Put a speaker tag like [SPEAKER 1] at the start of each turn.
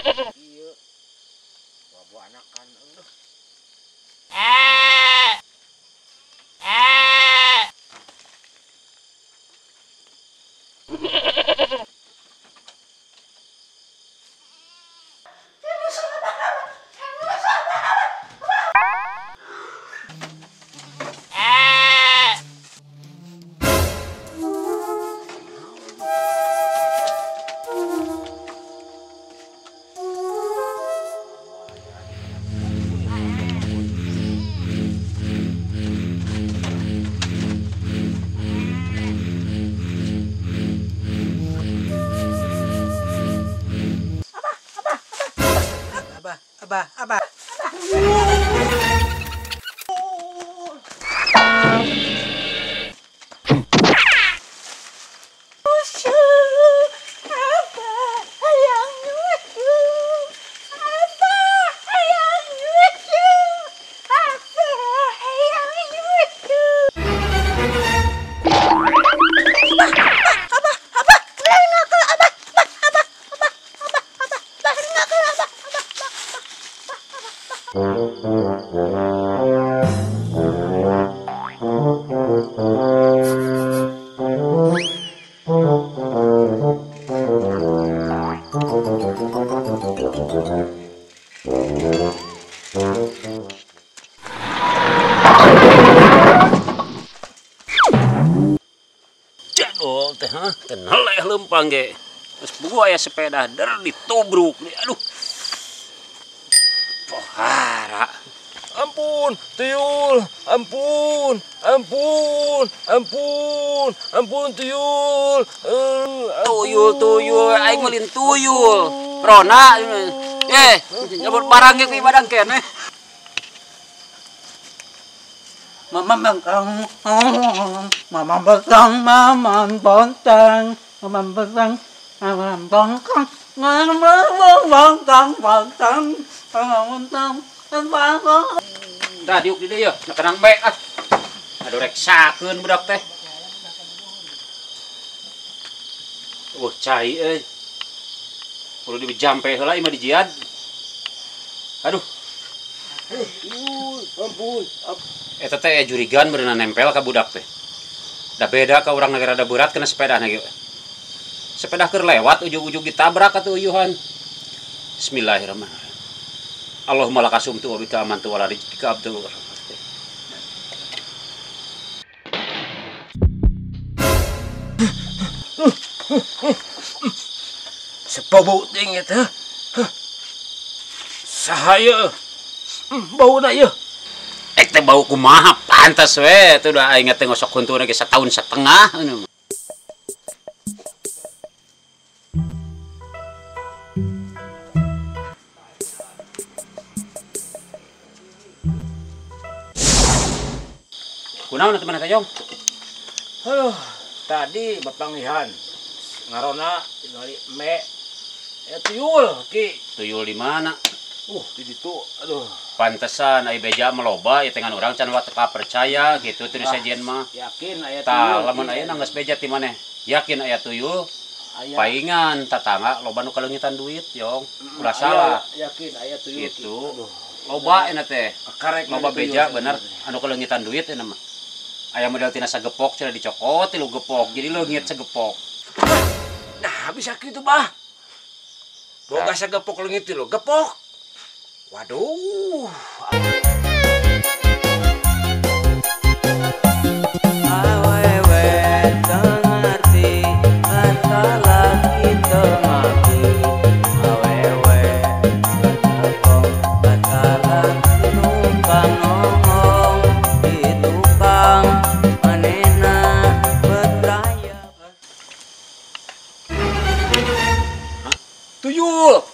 [SPEAKER 1] Iya. Wabu anakan eueuh. Abah. Jadul teh kenal ya lempang ge. Terus gua aya sepeda ditubruk nih. Aduh. Pohara.
[SPEAKER 2] Ampun, tuyul. Ampun, tuyul.
[SPEAKER 1] Tuyul, aing melin tuyul. Rona, nyebut barang ge badang kene.
[SPEAKER 3] Mama bentang, mama bentang, mama bentang, mama bentang, mama bentang,
[SPEAKER 1] dah diuk di dieu, tenang bae ah. Aduh rek sakeun budak teh. Cai euy. Kudu dibejampe heula ieu mah dijian. Aduh.
[SPEAKER 2] Ampun.
[SPEAKER 1] Eta teh jurigan beunang nempel ka budak teh. Da beda ka urang negara da berat kena sepedana ge. Sepeda keur lewat ujug-ujug ditabrak atuh uyuhan. Bismillahirrahmanirrahim. Allahumma lakasumtu wa bika amantu wa la rizqika abdul.
[SPEAKER 2] Sepabau ting eta. Sahaya. Bauna ieu.
[SPEAKER 1] Teh bau kumaha pantas we teh udah aing teh ngosok huntuna ge 1,5 tahun. Kunaon teman Kayong?
[SPEAKER 2] Aduh, tadi bapanggihan ngarona ningali me tuyul ki.
[SPEAKER 1] Tuyul di mana?
[SPEAKER 2] Di ditu. Aduh.
[SPEAKER 1] Pantesan ai beja meloba ieu teh ngan urang can wateka percaya gitu teu sajian mah.
[SPEAKER 2] Yakin aya tuyul.
[SPEAKER 1] Tah lamun aya geus beja ti maneh. Yakin aya tuyul. Paingan tatangga loba nu kaleungitan duit, Yong. Ulah salah.
[SPEAKER 2] Yakin aya tuyul.
[SPEAKER 1] Gitu. Loba euna teh. Loba beja bener anu kaleungitan duit euna mah. Aya model tina sagepok cenah dicokot 3 gepok. Jadi leungit sagepok.
[SPEAKER 2] Nah, bisa kitu, Bah. Boga sagepok leungit 3 gepok. Waduh.
[SPEAKER 3] awewe tengerti antara kita mati awewe tekong bakalan numpang ngomong di tukang manena beraya
[SPEAKER 2] Tuyul.